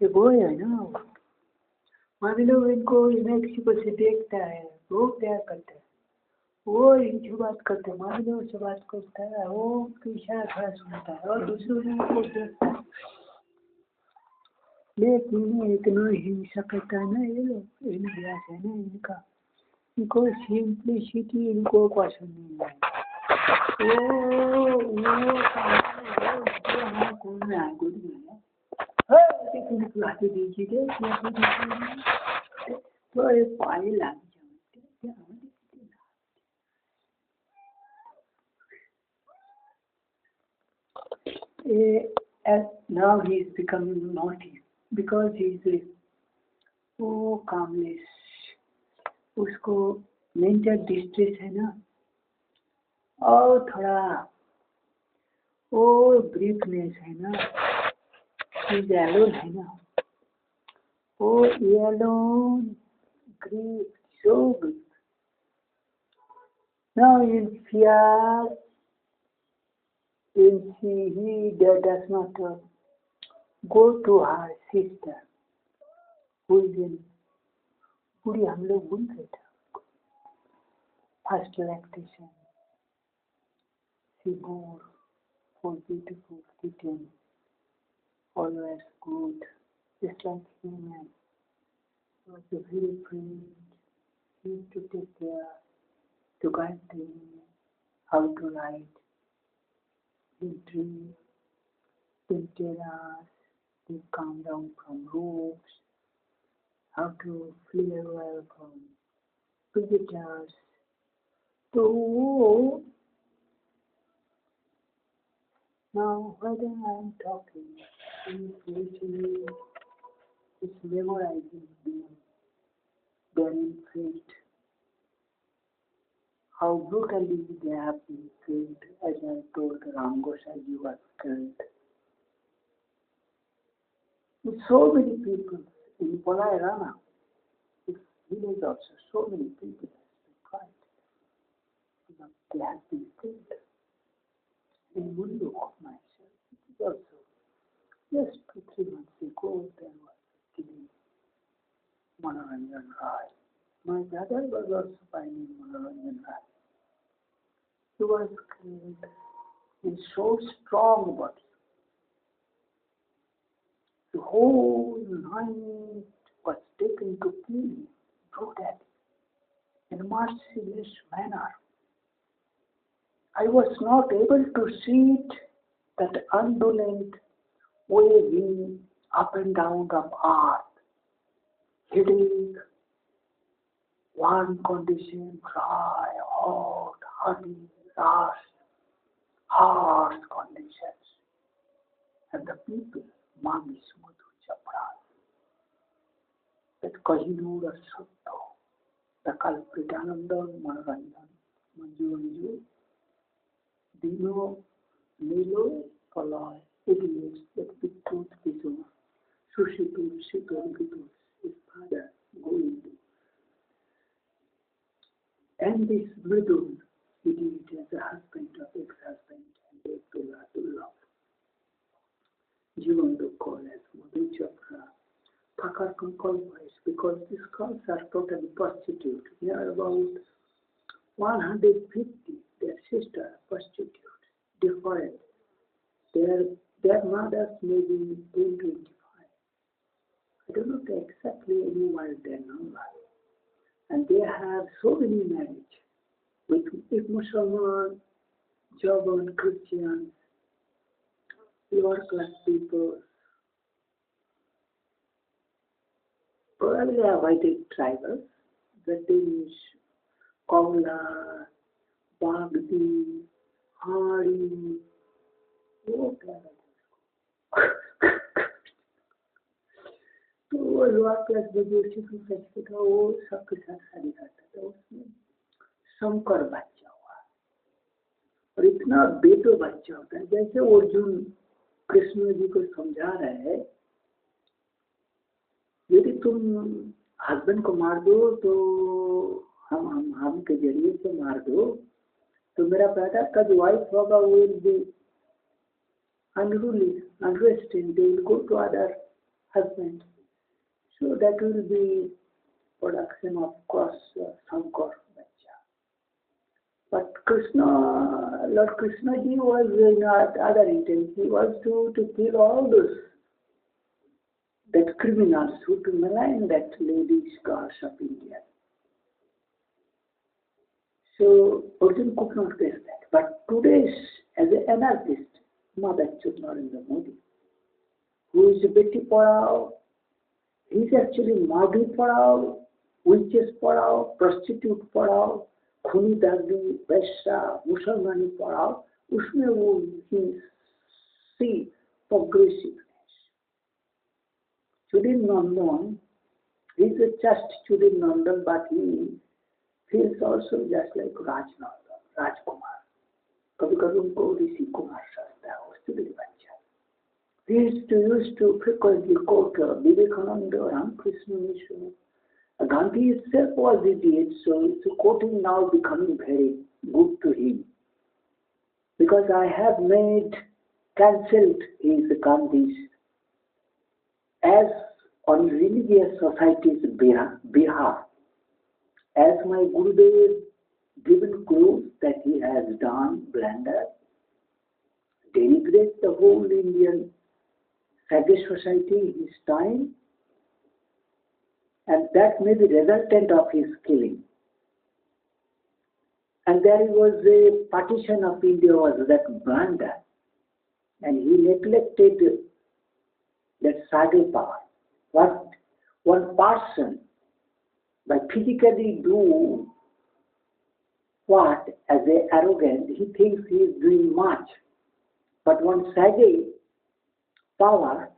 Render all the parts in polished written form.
ये वो है ना, मान लो इनको इन्हें किसी को से देखता है, वो क्या करता है, वो इनसे बात करते हैं, मान लो उससे बात करता है, वो इशारा थोड़ा सुनता है और दूसरों को देखता है। लेकिन इतना हिंसा करता है ना ये लोग, इन अभ्यास है ना इनका, इनको सिंप्लिसिटी इनको पसंद नहीं है। कौन है गुड में दीजिए तो एक पाए लाग now he is becoming naughty because he is वो कामलेस, उसको मेंटल डिस्ट्रेस है ना, और थोड़ा वो ब्रीफनेस है ना, एलोन है ना, वो alone grief so grief. Now in fear, in he does not go to her sister who is in पूरी हम लोग भूल गए थे first lactation, she bore for beautiful kitten, always good, just like human, was a very friend, he used to take care, to guide them, how to ride in trees, in terrace, they come down from roofs, how to flee away from visitors. So now whether I am talking, is listening, is memorizing their fate, how brutally they have been killed, as I told Ram Gosai was killed. With so many people in Polai Rana, this village also, so many people have been tried, but they have been killed. In Mundu of myself, it is also, just 2-3 months ago, there was a killing, Manoranjan Rai. My brother was also by name Manoranjan Rai. He was killed in so strong words. The whole night was taken to kill him brutally, in a merciless manner. I was not able to see it, that undulant waving up and down of earth, headache, one condition, dry, hot, heavy, rust, harsh conditions. And the people, Mami Sumudhu Chapran, that Kohinoor Sutto, the culprit Anandan, Manoranjan, Manju, Dino, Nilo, Poloi, idiots, that big tooth Kizu, Sushi to Shiton Kitu, his father, going to. And this Mridun, he did it as a husband of ex-husband and Abdullah. Jivan to call as Madhu Chakra, Thakar conquest, because these girls are totally prostitute. They are about 150, their sister prostitutes, defiled. Their mothers may be 10-25. I don't know exactly anywhere their number. And they have so many marriages with Muslim, Javan, Christians, lower class people, probably avoided tribals, that is Kaula, Bagdi, Hari, वो क्या है तो वो lower class विदेशी society था, वो सबके साथ शादी करता था, उसमें शंकर बच्चा हुआ और इतना बेटो बच्चा होता है, जैसे अर्जुन कृष्ण जी को समझा रहे हैं, यदि तुम हस्बैंड को मार दो तो हम के जरिए से मार दो तो मेरा ब्रदर का जो वाइफ होगा वो will be unruly, unresting, they will go to other husband. So that will be production of course Sankar Bacha. But Krishna, Lord Krishna ji was in other intent. He was to kill all those that criminals who to malign that ladies gods of India. So Arjun could not guess that. But today, as an anarchist, Mother Narendra Modi, who is Beti Parao, he is actually Madhu Parao, witches Parao, prostitute Parao, Khuni Dagdi, Vesha, Musalmani Parao, उसमें वो he see progressiveness. Chudin Nandan, he is a just Chudin Nandan, but he feels also just like Rajnandan, Rajkumar. कभी-कभी उनको ऋषि कुमार समझता है, उससे भी बच्चा. He used to frequently quote Vivekananda, Ramakrishna Mission. Gandhi itself was idiot, so it's quoting now becoming very good to him. Because I have cancelled his Gandhi's as on religious society's behalf. As my Gurudev given clues that he has done blunder, denigrate the whole Indian Sage society in his time, and that may be resultant of his killing. And there was a partition of India was that blunder, and he neglected that Sage power. What one person by physically do what as a arrogant, he thinks he is doing much. But one Sage power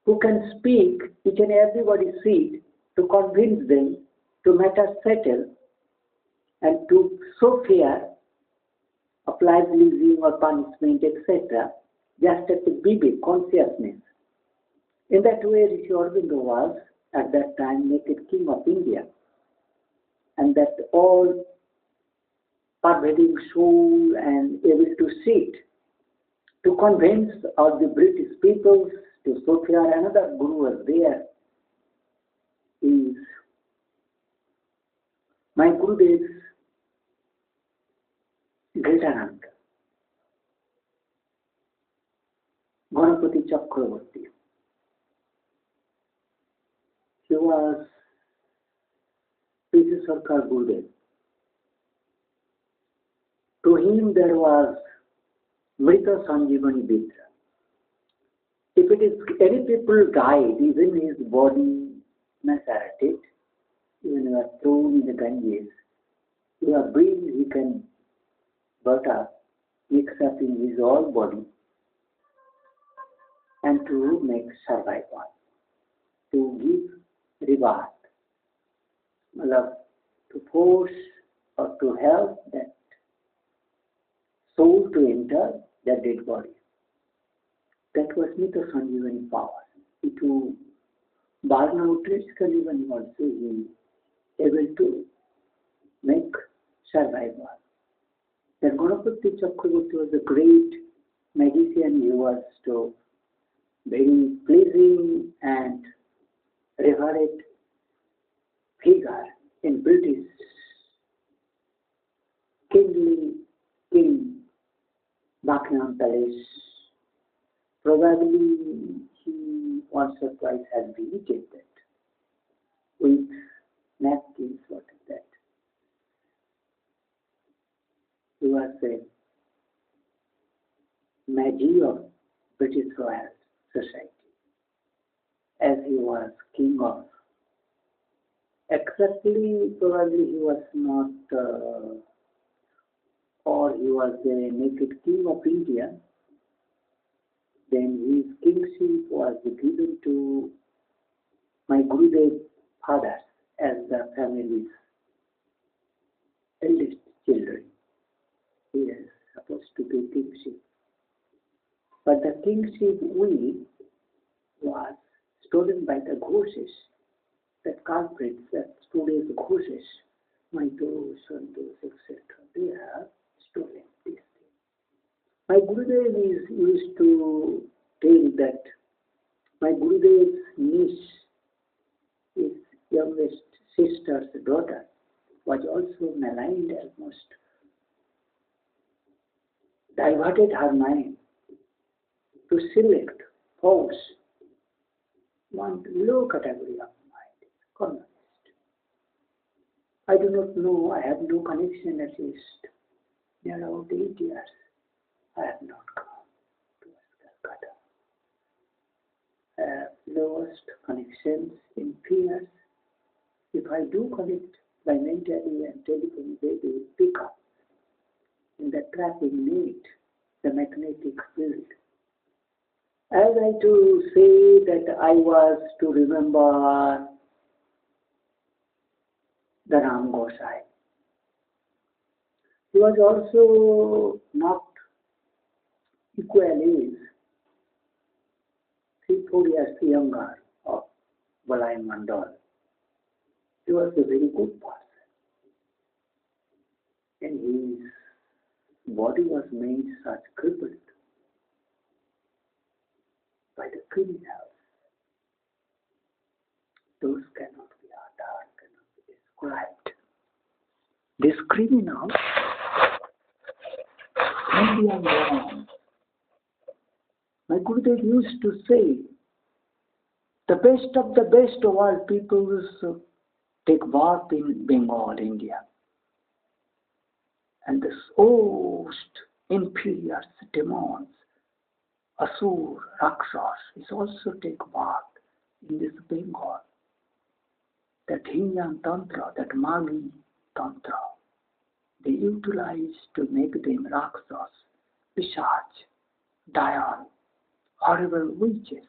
who can speak each and everybody's seat to convince them to matter settle and to show fear of livelihood or punishment, etc., just at the basic consciousness. In that way, Rishi Aurobindo was at that time naked king of India, and that all pervading soul and able to sit to convince all the British peoples to Sophia. Another guru was there. Is my Gurudev's greater uncle, Ganapati Chakravarti. He was P.C. Sarkar Gurudev. To him there was Mrita Sanjivani Vidya. If it is any people died, even his body macerated, even you are thrown in the Ganges, you are breathed, he can butter, mix up in his whole body, and to make survival, to give reward, to force or to help that soul to enter the dead body. That was Mita Sanjivani power. To burn out Sanjivani also he able to make survival. The Ganapati Chakravarti was a great magician. He was so very pleasing and revered figure in British kingly King Buckingham Palace. Probably he once or twice has visited that with napkins, what is that? He was a magi of British Royal Society, as he was king of. Exactly, probably he was not, or he was the naked king of India. Then his kingship was given to my Gurudev fathers as the family's eldest children. He is supposed to be kingship. But the kingship was stolen by the Ghoshes, that culprits that stole the Ghoshes, my doors and doors, etc. They have stolen this thing. My Gurudev is used to tell that My Gurudev's niece, his youngest sister's daughter, was also maligned, almost diverted her mind to select, force one low category of mind, communist. I do not know, I have no connection, at least near about 8 years. I have not come to Calcutta. I have lost connections in fears. If I do connect by mentally and telephone, they will pick up in the trapping need, the magnetic field. As I to say that I was to remember the Ram Gosai. He was also not equal age, 3-4 years younger of Balai Mandal. He was a very good person. And his body was made such crippled by the criminals. Those cannot be uttered, cannot be described. These criminals, Indian born. My Gurudev used to say, the best of the best of all peoples take birth in Bengal, India. And the most inferior demons, Asur, Rakshas, is also take birth in this Bengal. That Hinyan Tantra, that Magi Tantra, they utilize to make them Rakshas, Pishach, Dayan, horrible witches.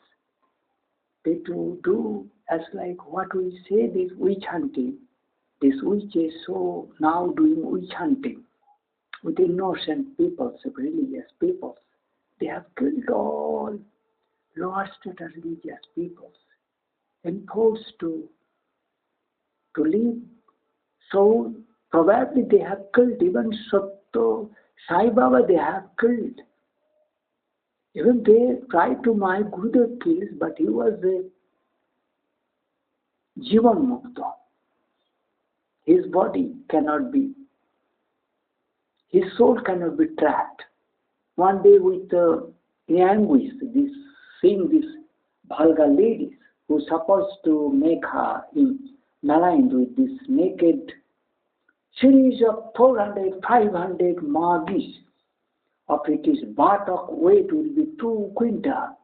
They do as like what we say, this witch hunting. These witches so now doing witch hunting with innocent peoples, religious peoples. They have killed all lower status religious peoples and forced to live. So probably they have killed even Satto, Sai Baba they have killed. Even they tried to my Gurudev kills, but he was a Jivan Mukta. His body cannot be, his soul cannot be trapped. One day with anguish, seeing these vulgar ladies who supposed to make her maligned with this naked series of 400, 500 magis. Of it is buttock weight will be 2 quintal.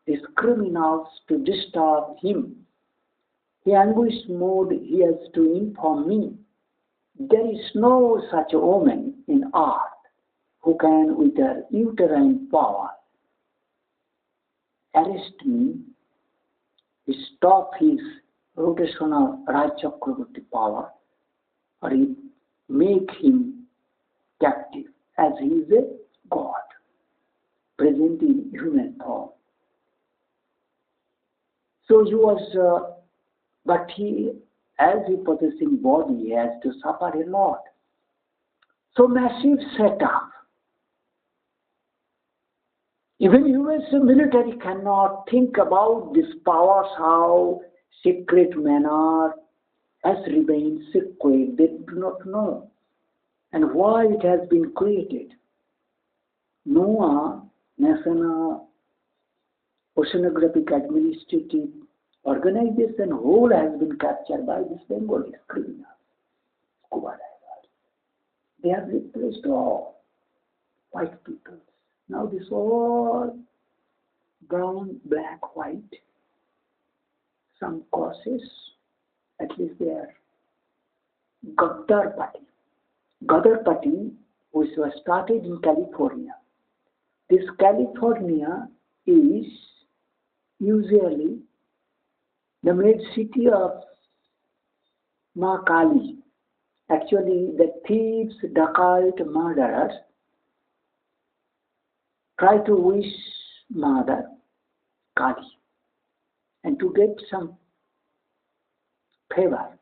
These criminals to disturb him. He anguished mode, he has to inform me. There is no such a woman in earth who can with her uterine power arrest me, stop his rotational Rajchakravarti power, or make him captive, as he is a God, present in human form. So he was, but he, as he possessing body, he has to suffer a lot. So massive setup. Even US military cannot think about these powers, how secret manner has remained secret. They do not know. And why it has been created. NOAA, National Oceanographic Administrative Organization, whole has been captured by this Bengali criminals, scuba divers. They have replaced all white people. Now this all brown, black, white, some causes, at least they are Gaddar Party. Gaddar Party, which was started in California. This California is usually the main city of Ma Kali. Actually, the thieves, dacoit, murderers try to wish Mother Kali and to get some favor.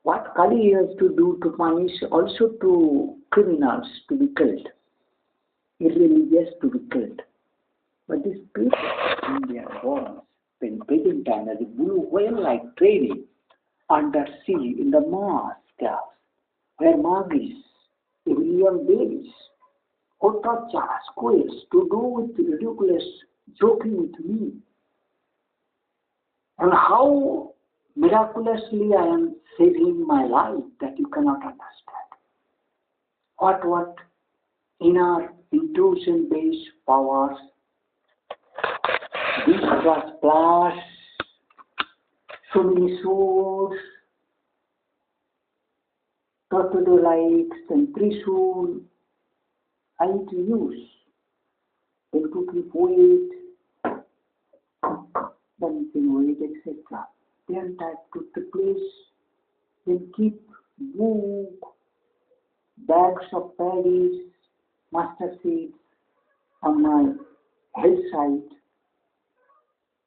What Kali has to do to punish also to criminals to be killed, irreligious to be killed. But these people in their bones, in present time as a blue whale-like training under sea in the Mars class, where monkeys, alien babies, or torture squares to do with ridiculous joking with me. And how miraculously I am saving my life that you cannot understand. What inner intuition-based powers this was plus so many swords, torpedo lights, and Trishul I need to use. Then to keep weight, balancing weight, etc. Then type to the place, then keep book, bags of paddies, mustard seeds on my head side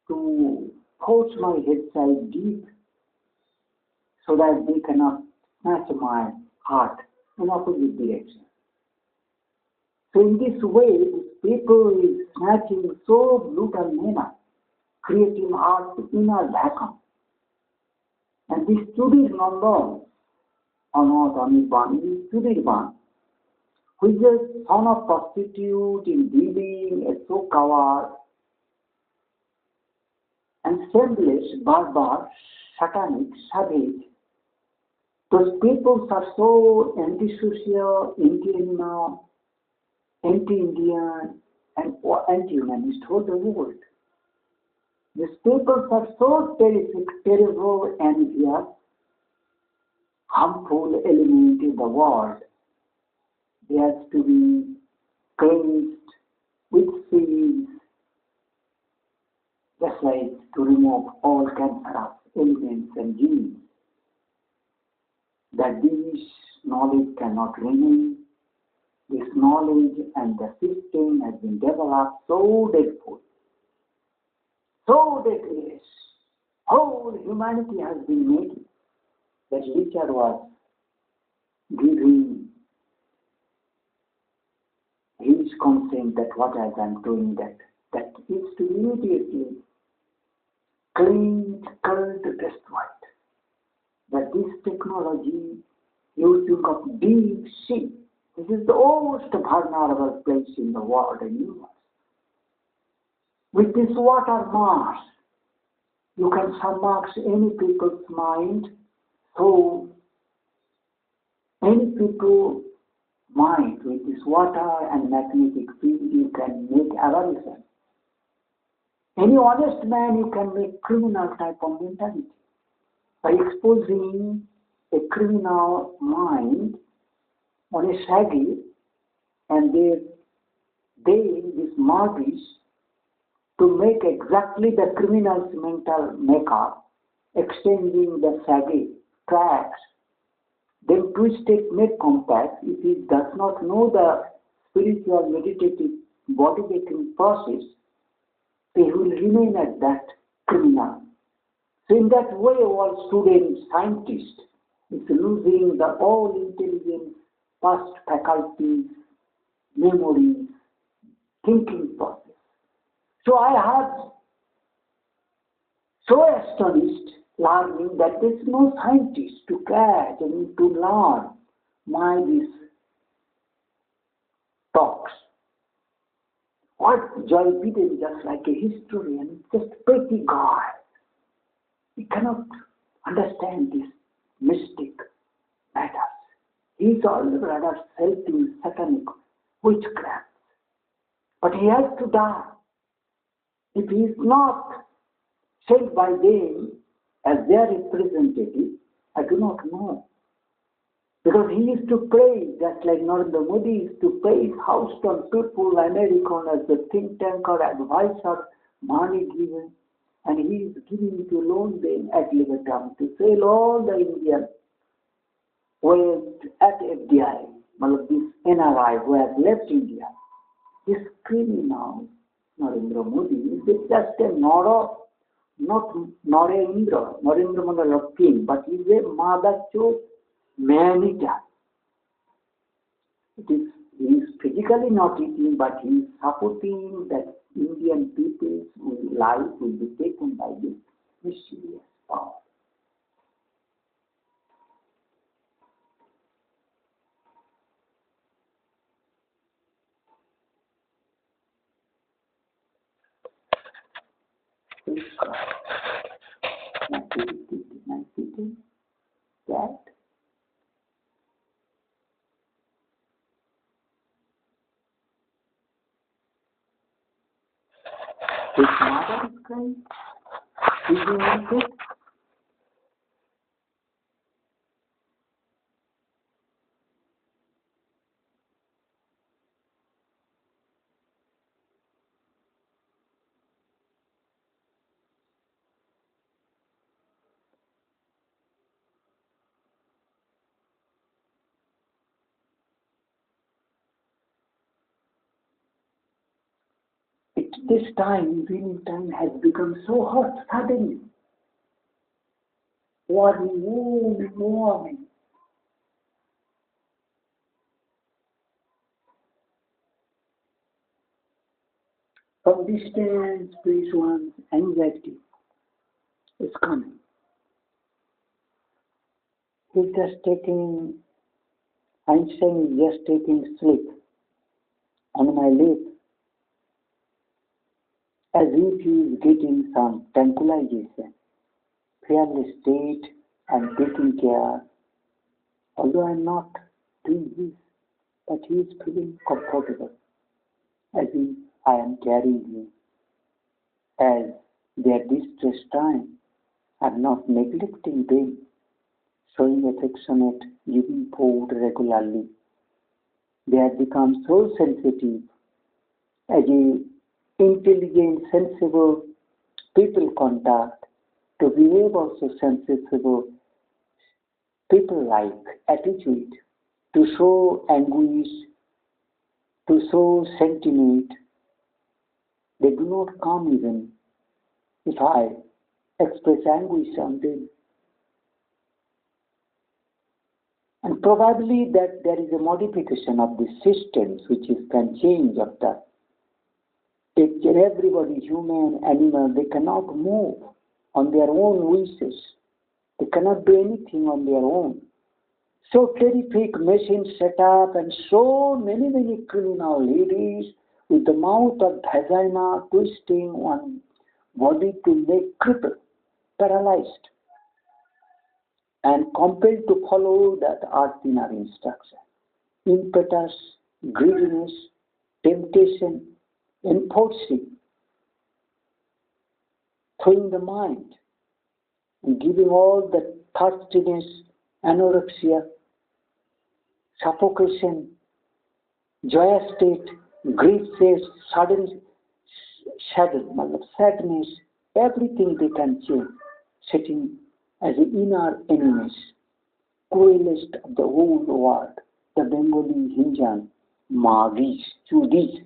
to force my head side deep so that they cannot snatch my heart in opposite direction. So in this way, this people is snatching so brutal manner, creating art inner vacuum. And this Sudir Nandan, or not Anirban, this Sudirban, who is a son of prostitute in dealing, a so coward, and shameless, barbar, satanic, savage. Those peoples are so anti-social, anti-Indian, and anti-humanist whole the world. These peoples are so terrific, terrible, and yet harmful element in the world. They have to be cleansed with seeds, just like to remove all cancerous elements and genes. That this knowledge cannot remain. This knowledge and the system has been developed so dreadful, so deadly. Whole humanity has been made. That Richard was giving his consent that what I am doing that is to immediately cleaned, culled, destroyed. That this technology using of deep sea, this is the most vulnerable place in the world and universe. With this water Mars, you can submerge any people's mind, soul, any people's mind with this water and magnetic field you can make aversion. Any honest man you can make criminal type of mentality by exposing a criminal mind on a shaggy, and these martyrs to make exactly the criminal's mental makeup, extending the shaggy tracks, then twisted make compact. If he does not know the spiritual meditative body-making process, he will remain at that criminal. So in that way, all student scientist is losing the all intelligence, past faculties, memories, thinking process. So I have so astonished learning that there is no scientist to catch and to learn these talks. What Joy Biden, just like a historian, just petty guy. He cannot understand this mystic matters. He is all rather helping satanic witchcraft. But he has to die. If he is not sent by them as their representative, I do not know. Because he used to praise, just like Narendra Modi used to praise Houston people, American as the think tanker, advisor, money given, and he is giving to loan them at libitum to sell all the Indian wealth at FDI, this NRI who has left India. This criminal, Narendra Modi, is just a not Narendra Modi of king, but he is a mother chose man-eater. He is physically not eating, but he is supporting that Indian people's life will be taken by this mischievous power. That his mother is crying. Is he naked? This time, evening time has become so hot suddenly. Warming. From distance, this one's anxiety is coming. He's just taking, Einstein is just taking sleep on my lip as if he is getting some tranquilization, fearless state and taking care. Although I am not doing this, but he is feeling comfortable as if I am carrying him. As their distress time, I am not neglecting them, showing affectionate, giving food regularly. They have become so sensitive as a intelligent, sensible people contact to behave also sensible people-like attitude, to show anguish, to show sentiment. They do not come even if I express anguish on them. And probably that there is a modification of the systems which can change of that. Everybody, human, animal, they cannot move on their own wishes. They cannot do anything on their own. So terrific machines set up and so many criminal ladies with the mouth of vagina twisting one body to make crippled, paralyzed, and compelled to follow that ordinary instruction. Impetus, greediness, temptation, enforcing, throwing the mind, and giving all the thirstiness, anorexia, suffocation, joyous state, grief state, sudden sadness, everything they can change, sitting as the inner enemies, cruelest of the whole world, the Bengali Hinjan, Magis, Chudis,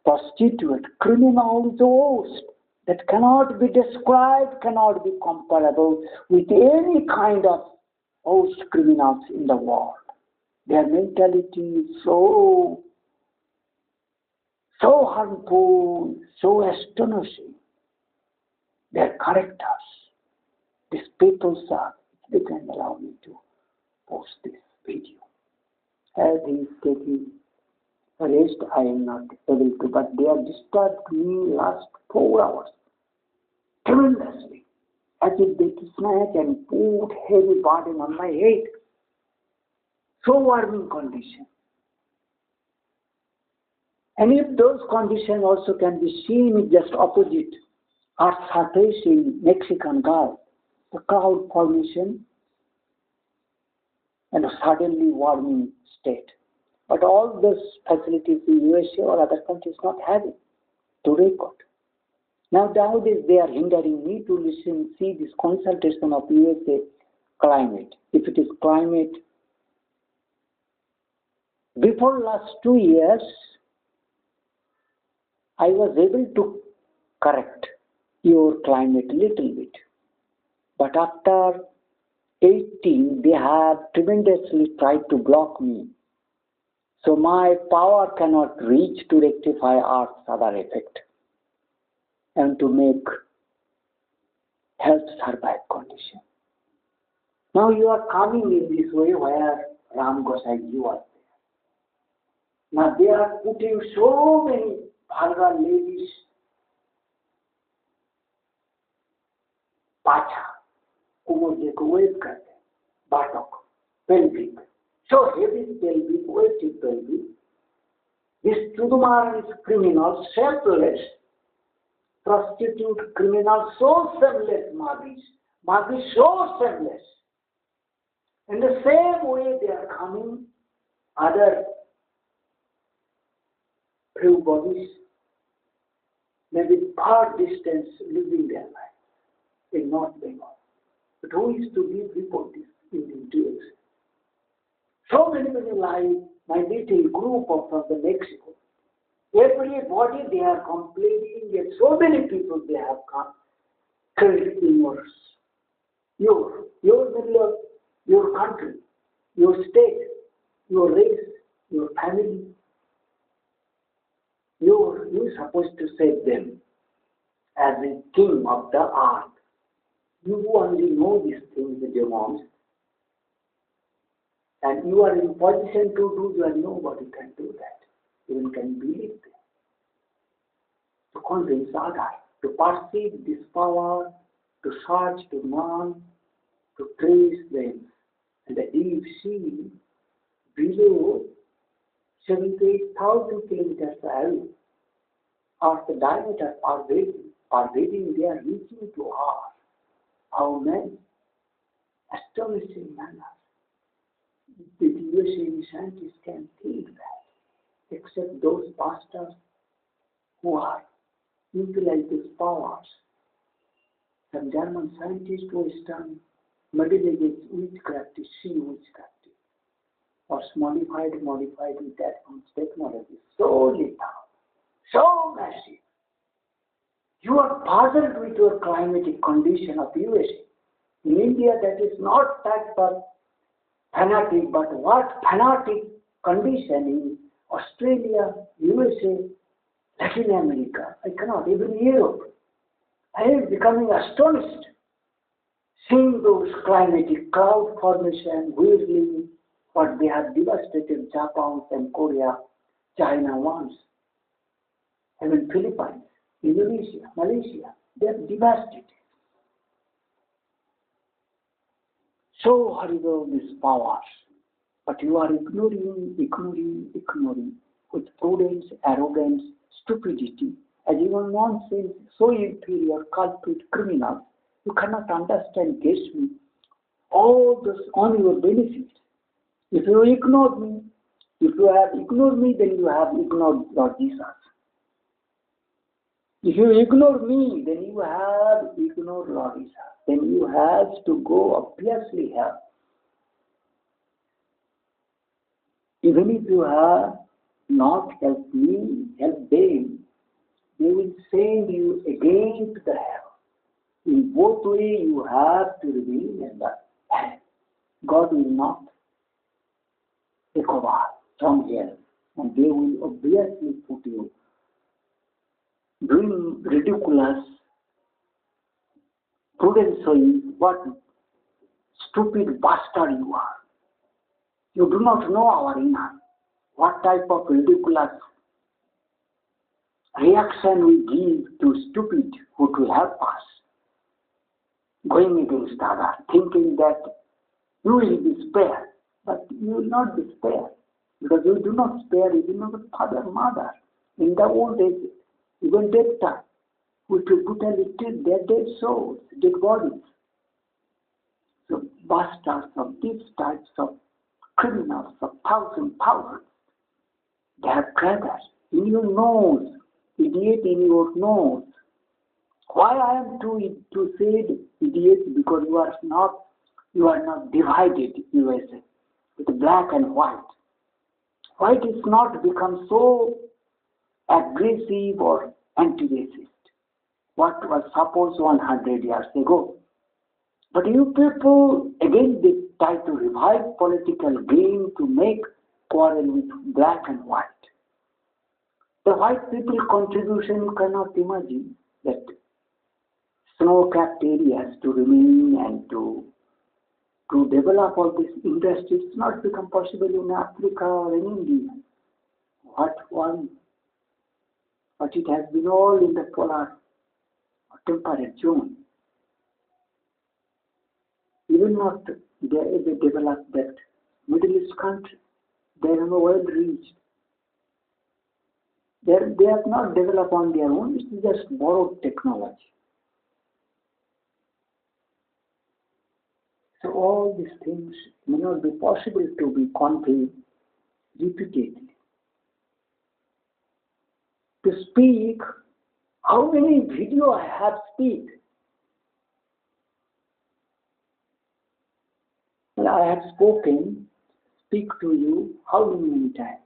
prostitute, criminals, host that cannot be described, cannot be comparable with any kind of host criminals in the world. Their mentality is so harmful, so astonishing. Their characters, these people are, they can allow me to post this video. As he is taking rest, I am not able to, but they have disturbed me last 4 hours tremendously, as if they snatch and put heavy burden on my head. So warming condition. And if those conditions also can be seen just opposite Earth's surface in Mexican Gulf, the cloud formation and a suddenly warming state. But all those facilities in USA or other countries not having to record. Now nowadays they are hindering me to see this consultation of USA climate. If it is climate, before last 2 years, I was able to correct your climate a little bit. But after 18, they have tremendously tried to block me. So my power cannot reach to rectify Earth's other effect and to make health survive condition. Now you are coming in this way where Ram Gosai Ji was there. Now they are putting so many vulgar ladies, pacha, umurje ko wave karte, batok, pelvic. So heavy pelvic, wasted pelvic. This Chudumar is criminal, selfless, prostitute, criminal, so shameless, Magis so shameless. In the same way they are coming, other few bodies, maybe far distance living their life in North Bengal. But who is to give report this in details? So many lives, my little group from the Mexico. Everybody they are complaining that so many people they have come killed in your country, your state, your race, your family. You're supposed to save them as a king of the earth. You only know these things, the demons. And you are in position to do that. Nobody can do that. Even can believe them. To convince others, to perceive this power, to search, to learn, to trace them. And the deep sea below 78,000 kilometers away, or the diameter pervading, they are reaching to us. How many? Astonishing manner. The USA scientists can think that, except those pastors who are utilize these powers. Some German scientists who Western Middle Ages witchcraft, sea witchcraft, or modified with advanced technology, so little, so massive. You are puzzled with your climatic condition of USA. In India, that is not that but fanatic, but what fanatic condition in Australia, USA, Latin America, I cannot, even Europe. I am becoming astonished seeing those climatic cloud formation, weirdly, what they have devastated Japan and Korea, China once, even Philippines, Indonesia, Malaysia, they are devastated. So horrible these powers, but you are ignoring with prudence, arrogance, stupidity, as even nonsense, so inferior, culprit, criminals. You cannot understand, guess me, all this on your benefit. If you ignore me, if you have ignored me, then you have ignored Lord Jesus. If you ignore me, then you have ignored Lord Jesus. Then you have to go obviously hell. Even if you have not helped me, help them, they will send you again to the hell. In both ways, you have to remain in the hell. God will not take over from here, and they will obviously put you doing ridiculous, prudentially, what stupid bastard you are. You do not know our inner, what type of ridiculous reaction we give to stupid who will help us, going against others, thinking that you will be spared, but you will not be spared, because you do not spare even your father and mother. In the old days, even dead time, we could brutally treat their dead souls, dead bodies. So bastards of these types of criminals of thousands, they have crackers in your nose, idiot in your nose. Why I am to say idiot? Because you are not divided, USA, with black and white. White is not become so aggressive or anti-racist, what was supposed 100 years ago. But you people, again, they try to revive political game to make quarrel with black and white. The white people contribution, you cannot imagine that snow-capped areas to remain and to develop all this industry. It's not become possible in Africa or in India. What one? But it has been all in the polar or temperate zone. Even not they developed that Middle East country. They have well reached. They have not developed on their own. It's just borrowed technology. So all these things may not be possible to be conveyed repeatedly. To speak, how many video I have speak? Well, I have speak to you how many times?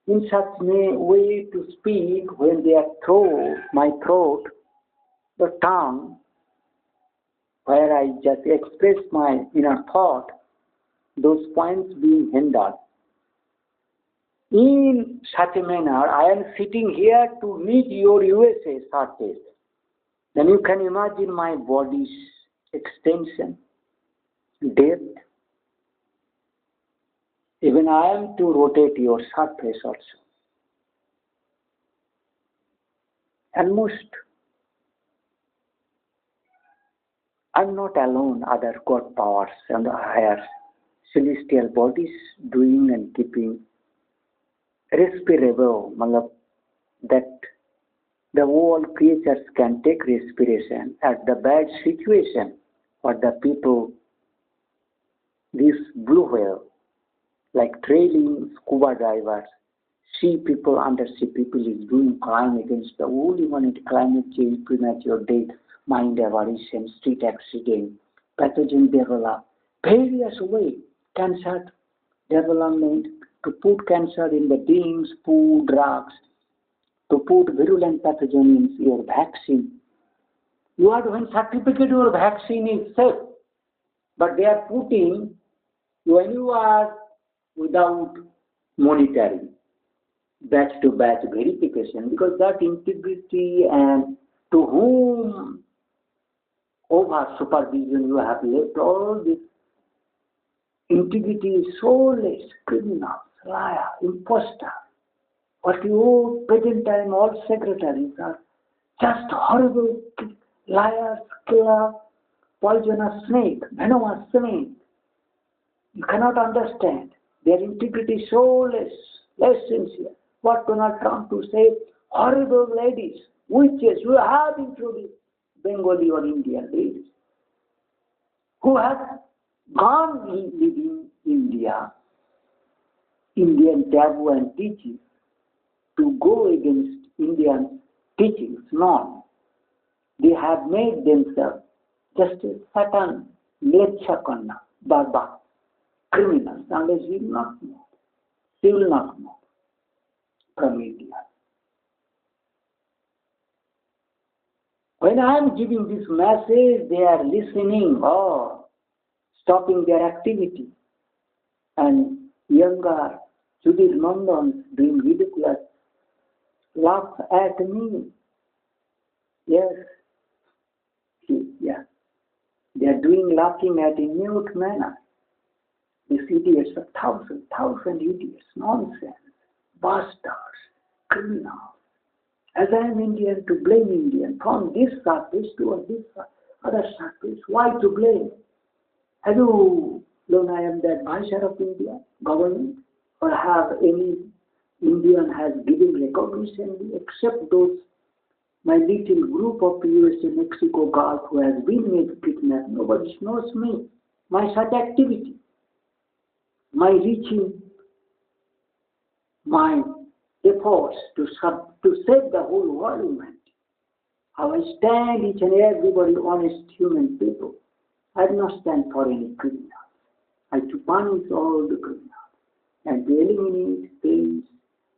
In such a way to speak when their throat, my throat, the tongue, where I just express my inner thought, those points being hindered. In such a manner, I am sitting here to meet your USA surface. Then you can imagine my body's extension, depth. Even I am to rotate your surface also. And most, I'm not alone, other God powers and the higher celestial bodies doing and keeping respirable, that the whole creatures can take respiration at the bad situation for the people, this blue whale, like trailing scuba divers, sea people, undersea people is doing crime against the whole humanity, climate change, premature death, mind aberration, street accident, pathogen develop, various ways, cancer development, to put cancer in the beings, food, drugs, to put virulent pathogen in your vaccine. You are doing certificate your vaccine is safe, but they are putting when you are without monitoring, batch to batch verification, because that integrity and to whom over supervision you have left all this integrity is soulless, criminal, liar, imposter. But you present time all secretaries are just horrible liars, killer, poisonous snake, venomous snake. You cannot understand. Their integrity is so less sincere. What Donald Trump to say? Horrible ladies, witches, you have introduced Bengali or Indian ladies who have gone living India, Indian taboo and teaching, to go against Indian teachings. No. They have made themselves just a Satan, Mlechakanna, Baba, criminals, unless we will not know. They will not know from India. When I am giving this message, they are listening or stopping their activity. And younger Sudhir Nandans doing ridiculous laugh at me. Yes. Yeah. They are doing laughing at a mute manner. These idiots are thousand idiots, nonsense, bastards, criminals. As I am Indian, to blame Indian from this surface to this other surface. Why to blame? Have you known I am the advisor of India government? Or have any Indian has given recognition except those my little group of USA Mexico Gulf who has been made kidnapped? Nobody knows me. My such activity, my reaching, my efforts to save the whole world humanity. How I stand each and everybody honest human people. I do not stand for any criminals. I to punish all the criminals and to eliminate things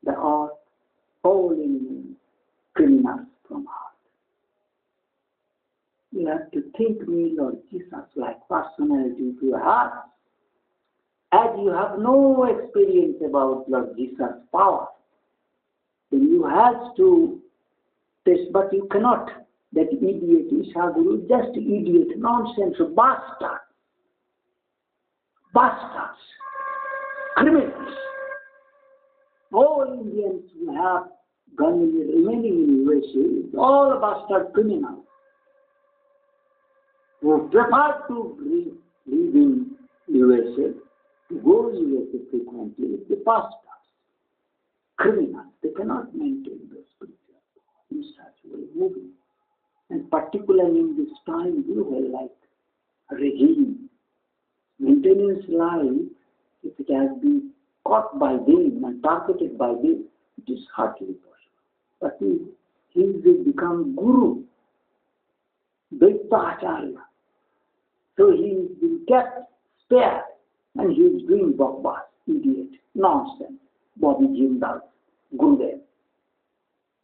that are all eliminate criminals from heart. You have to think me, Lord Jesus, like personality to your heart. As as you have no experience about Lord Jesus' power, then you have to test, but you cannot. That idiot, Ishaguru, just idiot, nonsense, bastards, criminals. All Indians who have gone remaining in USA, all bastard criminals who prefer to live in USA, to go to USA frequently, the pastors, criminals. They cannot maintain those spiritual in such a way moving. And particularly in this time, you were like a regime. Maintenance life, if it has been caught by them and targeted by them, it is hardly possible. But he will become guru, Acharya. So he is being kept spared, and he is doing bakbas, idiot, nonsense, Bobby Jindal, Gurudev.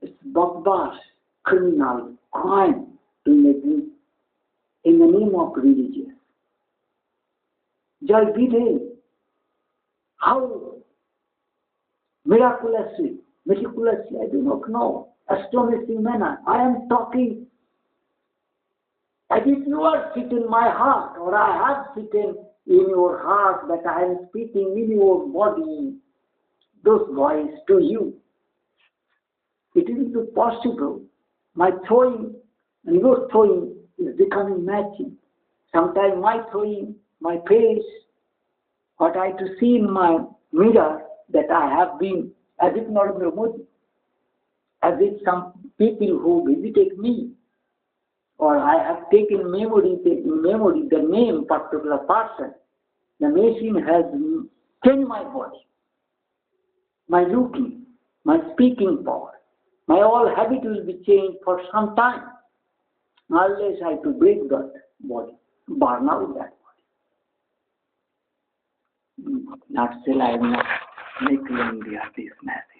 It's bakbas, criminal, crime to make it in the name of religion. Jai be them. How meticulously, I do not know, astonishing manner. I am talking as if you are sitting in my heart, or I have sitting in your heart, that I am speaking in your body, those voices to you. It isn't possible. My throwing and your throwing is becoming matching. Sometimes my throwing, my face, what I to see in my mirror, that I have been, as if Narendra Modi, as if some people who visited me, or I have taken memory the name particular person. The machine has changed my body, my looking, my speaking power. My all habit will be changed for some time, unless I to break that body, burn out that body. Not still I am not making this message.